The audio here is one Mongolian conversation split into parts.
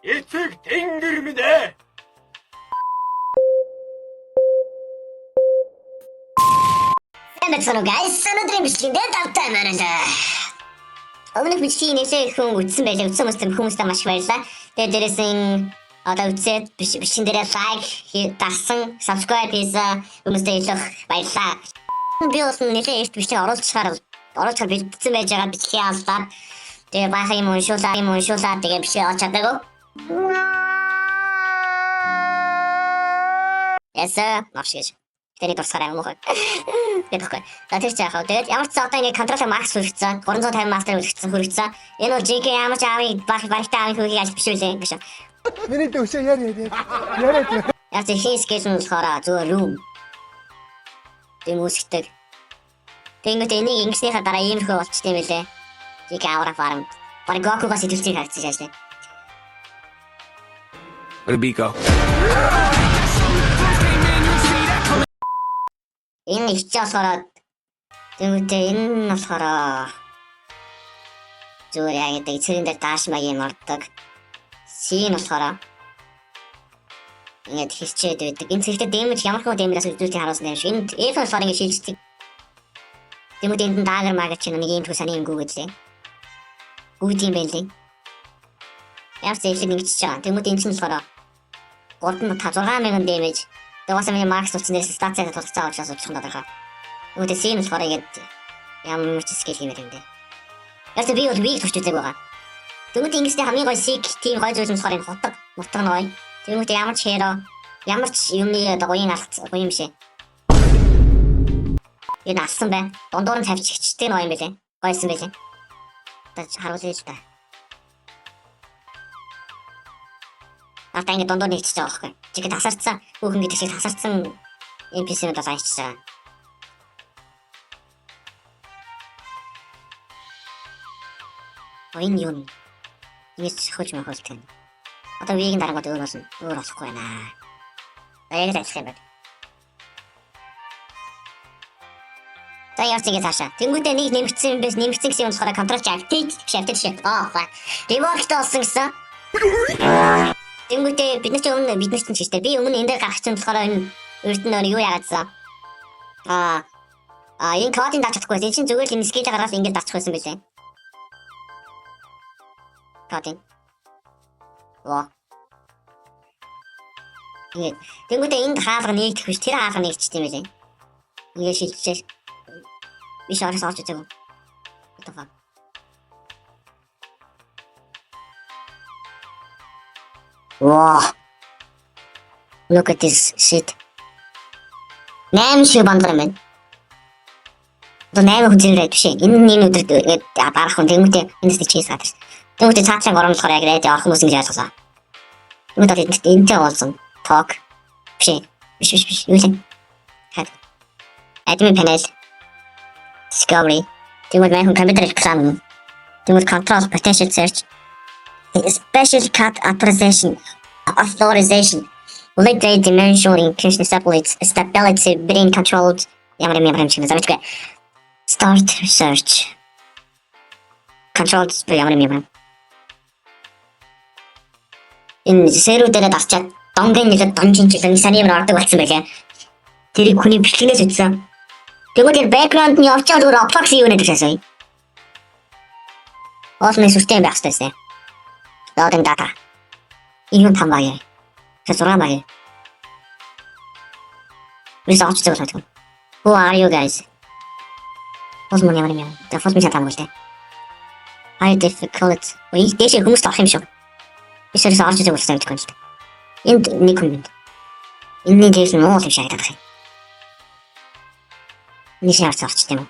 Эцэг тэнгэр минь ээ. Эмэцэн guys, өнөөдрийн бичлэгэнд тавтай мөрөлөө. Өмнөх бичлэгийг нэлээд их хүн үзсэн байлаа. Үзсэн хүмүүстээ маш их баярлалаа. Тэгээд дээрээс нь одоо үзээд бичлэгэн дээрээ лайк дагсан, subscribe хийсэн хүмүүстээ илүү баярлалаа. Би бол нэлээд эрт бичлэг оруулахаар бэлдсэн байж байгаа бичлэгийн албаар тэгээд баахан юм уншуулаад тэгээд бичлэг олж чадаагүй. Ясаа машгэж. Тэний дурсаар юм уу? Тэгэхгүй. За тэр чаахаа. Тэгээд ямар ч одоо ингэ контрол макс хүргэсэн. 350 мастер хүргэсэн. Энэ бол JK ямар ч аавыг багтаа аавыг хөөгийг аль биш үлээ гэж. Миний төвшөө яриад. Яг зөв хийс гэж нь болохоор зөв room. Дэмүсгдэг. Тэнгүүт энийг ингэснийхаа дараа иймэрхүү болчтой юм билээ. JK авра фарм. Бараг Гокугаас идэлцгийг харагдсан шааш. Рубико. Энэ ихч болохоор тэгвэл энэ нь болохоор зүгээр яг гэдэг цэрэн дээр дааш маягийн мордог. Син болохоор ингээд хичээд байдаг. Энэ цэгтээ дэмэж ямар хөө дэмээс үзүүлж харуулсан юм шиг. Энд F болохоор ингээд шилждэг. Тэгвэл энд даагар мага чинь нэг юм төсөний юм гүгэдлээ. Гүгд юм байлээ. Яг зэвлэг ингэж чаа. Тэгвэл энэ чинь болохоор 3,600,000 дэмэж. Тэгээс миний макс утснээс стацаад тулцаа авч асууж байгаа даа. Үүдээ син болохоор ингээд ямар ч скил хиймээр юм дээ. Яг би бол виг турч үзег байгаа. Тэгвэл ингэхдээ хамгийн гой сик тийм гой зүйл нь болохоор энэ хотог мутган гой. Тэгвэл ямар ч хэро ямар ч юмны гоён алхц гоё юм шээ. Энэ алсан бай. Дундуур нь тавьчихчтэй ной юм байлээ. Гойсон байлээ. Одоо харуулъя л да. Ата ингэ дундуур нэгчиж байгаа байхгүй. Чиг тасарцсан хүүхэн гэдэг шиг тасарцсан NPC-нүүд бас айчиж байгаа. Энэ юу юм? Ингэж хөөж мөхөлтэй. Одоо вигийн дараагад өөр болно. Өөр болохгүй байна. Яг л ажиллах юм байна. За яарч ингэ таашаа. Тэнгүүдээ нэг нэмэгдсэн юм биш, нэмэгдсэн гэсэн юм болохоор контрол activate шавтаж шээ. Revolt болсон гэсэн. Тэнгүүтээ бид нар ч өмнө бид нар ч чиштэй. Би өмнө энэ дээр гарах чинь болохоор энэ өрд нь юу яагаадсан. Энэ кодын дач чадахгүй. Энэ чинь зүгээр л энэ скейл гаргаас ингэж дачих байсан байлээ. Кодын. Во. Тэнгүүтээ энд хаалга нэгдэх биш. Тэр хаалга нэгдчих юм байлээ. Ингэ шилжиж. Би шаарас орж үзэв. Утга. Wow. Look at this shit. 8 шиг бандрам байна. Одоо 8 хүн зэрэг биш. Энэ өдөр ингээд барах хүн тэгмээ энэс чийс гадар. Тэгмээ цаатлан гормол болохоор яг рейд явах хүмүүс ингэж ойлгосоо. Тэгмээ энтэй болсон. Talk. Биш. Юу вэ? Хад. Admin panel. Discovery. Тэгмээ мань хүн компьютер экран. Тэгмээ control potential search. Special cut authorization late dimensional inclusion stability being controlled ямар чинь заавч start research controlled ямар энэ серверүүдээр дарчаад донгийн нэлээд донжинчлэн сайн юм ордог болсон байлаа. Тэрийг хүний бичлэгнээс үзсэн. Тэгвэл background нь явчаад өөр аппликейшн юу нэгтэй шээ. Оосны систем байх хэрэгтэй. Loading data. Энэ юм тамбай. Тэсраа маяг. Research зөвлөж байна. Who are you guys? Осмон ямар юм. Тэфос мичаа тамгуултай. High difficult. Үе дэше хүмүүс тах юм шүү. Эсвэл research зөвлөсөн гэж байна. Энд нэг хүн байна. Энэний дэше муу юм шиг таах юм. Нишаар царч тийм үү?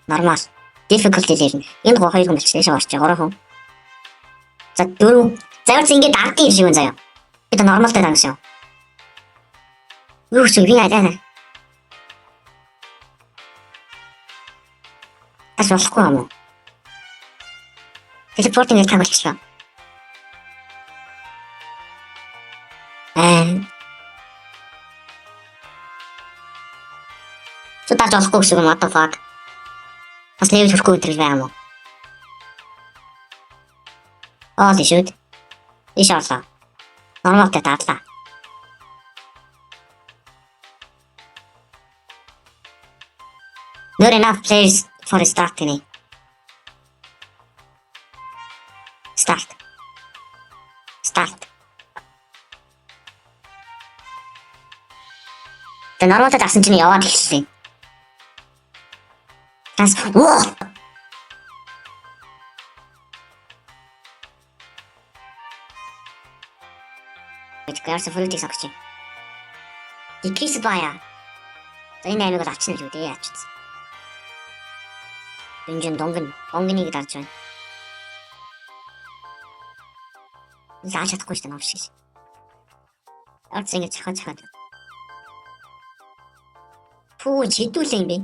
Нормал. Difficulty level. Энд хоёр хүн болчихсон орч 3 хүн. За дөрөв. Заавал ингэж ардын юм шиг байна заяа. Это нормалтай тань шүү. Юу ч би яа. Асуулахгүй юм уу? Телепортинг тавьчихсан. Судалж болохгүй гэсэн юм what the fuck. Бас левел хүрхгүй өдрөл байгаа юм уу? Holy shit. Иш орлоо. Нормалтай дадлаа. Not enough players for a start тэнэ. Start. Тэ нормалтай дасан чинь яваад эхэллээ. Воо! Яарсан фрутик сагч. Дикис бая. Энэ аймаг бол авчихна л үү дээ яачсан. Дэнжин донгоныг дарж байна. Зааж чадахгүй шүү дээ нав шиг. Арц ингэ цахаад. Пүү чидүүлээ юм бэ?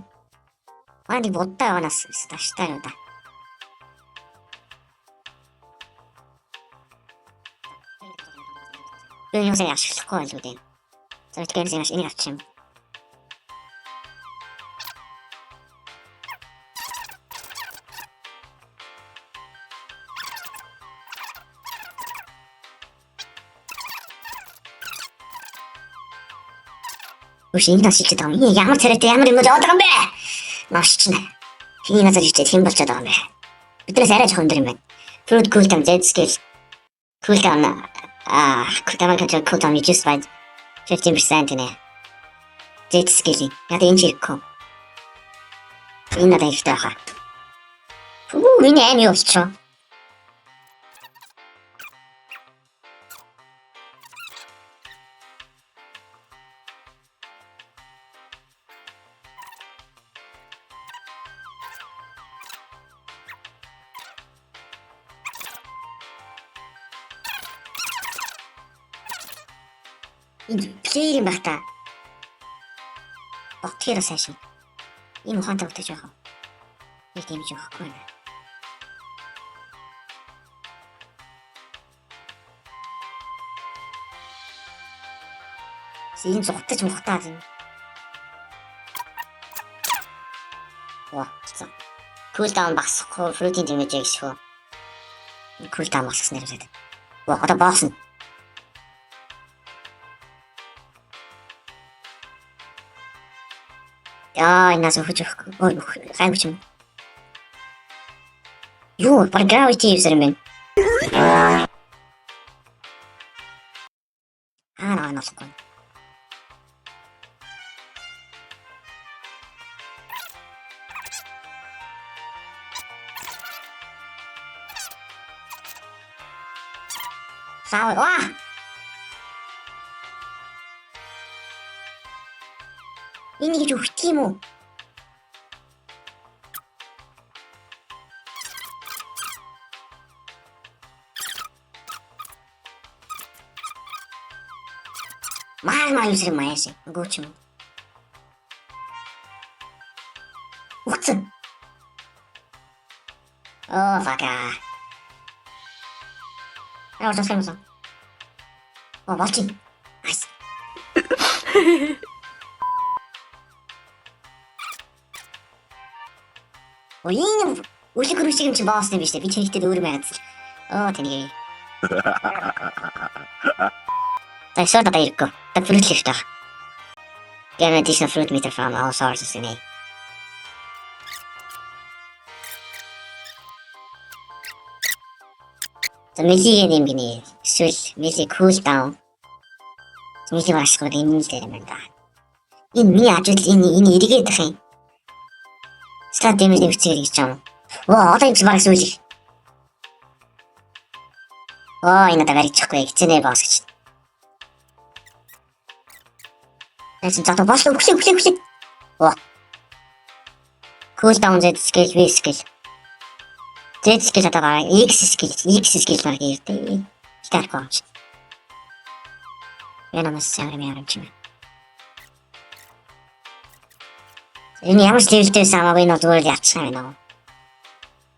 Мааник бодтаа яванаас тааштай юу да. Энэ юм яаж ашиглахгүй байлгүй дээ. За тэгэхээр яаж энийг авчих юм. Үгүй энэ нас ичээд байгаа юм. Ямар царайтай ямар юм яваад байгаа юм бэ? Машчна. Хиний назар ичээд хэн болчиход байгаа юм бэ? Биднээс арай жоохон өндөр юм байна. Fruit cooldown Z skill. Cooldown cooldown reduced by 15% нэ. Z skill. Яг энэ чирхүү. Энэ надад ихтэй хаа. Энэ аим юу болчихоо? Энэ плеер юм байна та. Отгоор сайшин. Энэ ухаантай утаж байгаа. Нэг юм жоохгүй байна. Син зогтож мухтаа юм. Ваа. Кулдаун багсахгүй, фрутийн дэмэж ягшгүй. Кулдаун багсах нэрвэд. Ваа, одоо боосон. Энэ нас өгч өгөхгүй. Ой, гайвч юм. Юу, баг gravity юусэр юм бэ? Нолгүй. Ваа! Энэ гэж өгт юм уу? Маа юусэр маяаш. Гооч юм. Утсан. Фака. Яа засаймсан. Болчих. Айс. Энэ үлэг хөрөшиг юм чи боосны биш үү? Би чинийхтэй өөр маяг. Тэнийг. Сорта таирко. Так fruit лифт ах. Get an additional fruit meter from all sources in A. За мэлигийн юм гинэ. Эсвэл мэли cool down. Мэли машгууд энэ л дээр юм байна. Энэ миний ажил энэ эргээд ах юм. Стат дэмэж нэвчээр гэж юм. Одоо энэ баг сүүл. Энэ надад гаричихгүй хичнээн боос гэж. За боос өглөө. Cool down Z skill, V skill. Z skill атагаа X skill баг ирдэ. Стар коуч. Ямар юм чи. Энэ ямар стилтэй самаагүй нөө зүгээр яачих юм нөө.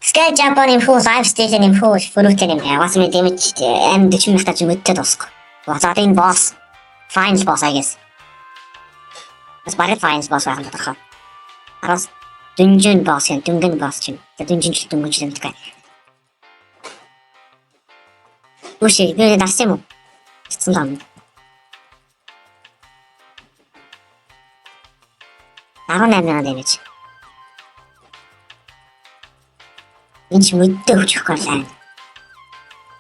Sky Japan improves life stage and improves fruit and what's my damage and the chimney touch with the dusk. What's that in boss? Finds boss I guess. Mas барай finds boss байх юм байна. Араас дүнжин boss юм, дүнгийн boss чинь. Дүнжин ч дүнгийн юм така. Үгүй би дарсан юм уу? Цэцэн дам. 18,000 дэмэж. Энэ ч мэдээ хүчрэхгүй лаа.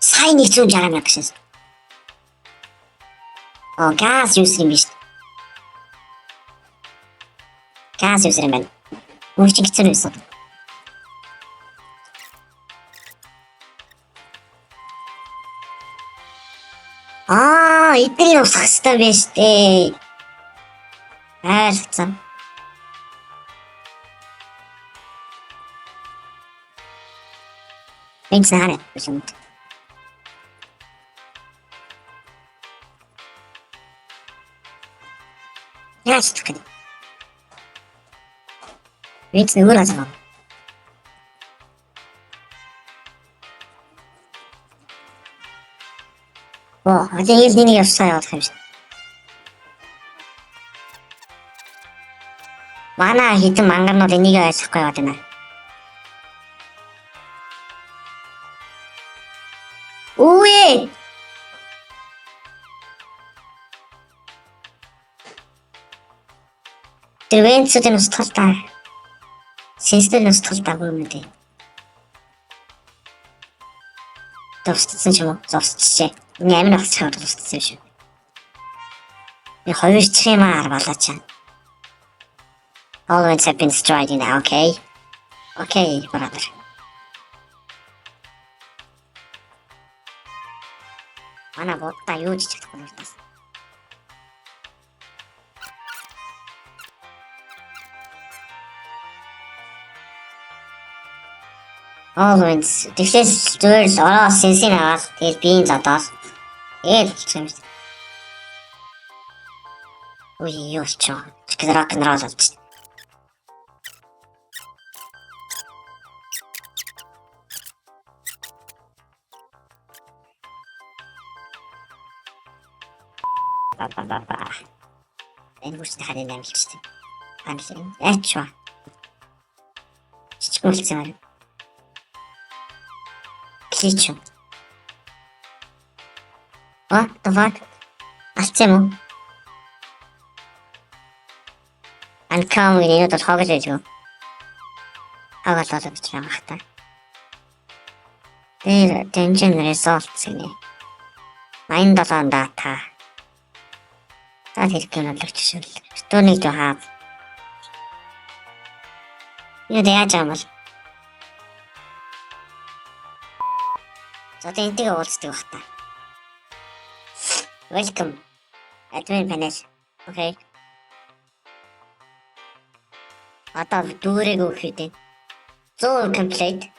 Сайн 160,000 гэсэн. Газ юусэн юм биш. Газ юусэн юм байна. Мөн чи хэцүү байсан. Эдний усах хэвээр биш дээ. Айлцсан. Энд сараа юм. Яаж тэгэх вэ? Энд нэг өөр асуу. Один нэг явсаа явах юм шиг. Манай хитэн мангарнууд энийг ойлгохгүй яваад байна. Үе! Тэрвэнцүүдийн устгалтай. Синстэн устгалтай юм дээ. Товстсон ч юм уу? Зовсчихжээ. Нямын ахсаар товстсон шүү. Би хоёр чимээр болооч. All winds have been destroyed now, okay? Okay, brother. Манай бодта юу ч чадахгүй байна. All winds. Тэглээс зүгээр л ороо сэнсийн аваад тэгэл биеийн задаад ээл болчих юм шиг. Ой юу ч юм. Рок н рол болж. Ба. Энэ хүчтэй харин амжилттай. Амжилт. Эчва. Чичгүүлсэн. Клич. What the fuck? Алцсан юм уу? Анкам миний өдөр хогож байж гоо. Хагалаад бичсэн багтаа. Dungeon results гэнэ. 87 дата. Таад хэрэггүй нөлөөлчихшүүл. Стоныг дөө хаа. Юу яаж юм бол? За тэнтэйг уулздаг багтаа. Welcome. Admin panel. Okay. Одоо дүүрэг өгөх үү? 100 complete.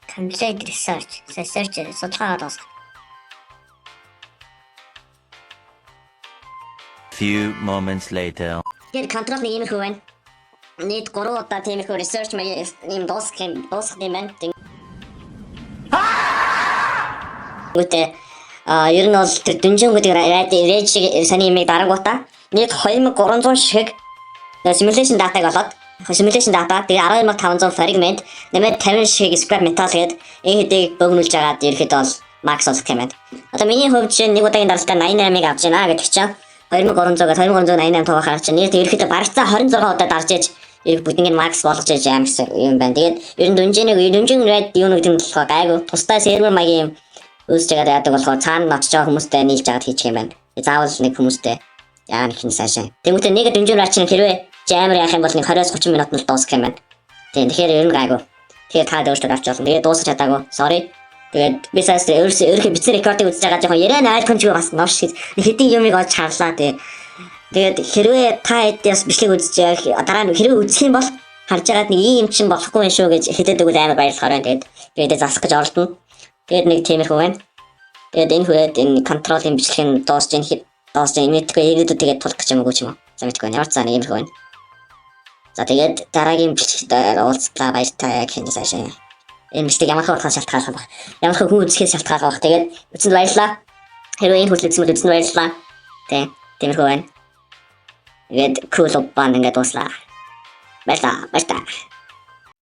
Complete research. Research судалгаагаа дуусгах. Few moments later. Тэр контрол нэг юм хөө байна. Нийт 3 удаа тиймэрхүү research юм дуусгах юм байна. Үгүй ер нь бол тэр дүнжин гэдэг рейд шиг сони юмыг дарангуудаа нийт 2300 шиг simulation датаг болоод simulation data тэгээ 12500 fragment нэмээд 50 шиг scrap metal гээд энэ хэдийг бөгнүүлж агаад ирэхэд бол max болох юм байна. Одоо миний хувьд чинь нэг удаагийн даралтаа 88-ыг авч байна гэдэг чинь 2300-аас 2388 тоо харж чинь нийт ирэхэд барагцаа 26 удаа дарж ээж бүгднийг max болгож ээж амс юм байна. Тэгээд ер нь дүнжин рейд юу нэг юм болохоо гайгүй тусдаа сервер маягийн үүсэж байгаа яадаг болохоор цаана очиж хүмүүстэй нийлж агаад хийчих юм байна. Заавал нэг хүмүүстэй яа нэг хин сайшаа. Тэгмээ нэг дүнжин рейд чинь хэрвээ жамер яах юм бол нэг 20-30 минутанд дуусгах юм байна. Тэгэхээр ер нь гайгүй. Тэгээд та өөртөө авч болно. Тэгээд дуусгаж чадаагүй. Sorry. Тэгээд би саяс өөрийнхөө бичсэн рекордыг үзэж байгаа жоохон яриа ойлгомжгүй бас новш хэдийн юмыг олж харлаа тий. Тэгээд хэрвээ та эдээс бичлэг үзэж дараа нь хэрвээ үзэх юм бол харж агаад нэг ийм юм чинь болохгүй юм шүү гэж хэлээд өгвөл амар баярлахаар байна. Тэгээд засах гэж оролдоно. Тэгээд нэг тиймэрхүү байна. Тэгээд энэ хүрээд энэ контролын бичлэгийн дуусж мэдгүй ирээдүйд тэгээд тулах гэж юм уу ч юм уу. За мэдгүй ямар цаана иймэрхүү байна. За тэгээд дараагийн бичлэгт уулзлаа баяртай гэх юм сайшаа. Энэ бичлэг ямар хөө шалтгаалах баг. Ямар хөө хүн үзэхээс шалтгаалах баг. Тэгээд үцэнд баярлаа. Хэрвээ энэ хүлээсэн бол үцэнд баярлаа. Тиймэрхүү байна. Тэгээд cool up бан ингээд дуслаа. Баярлаа.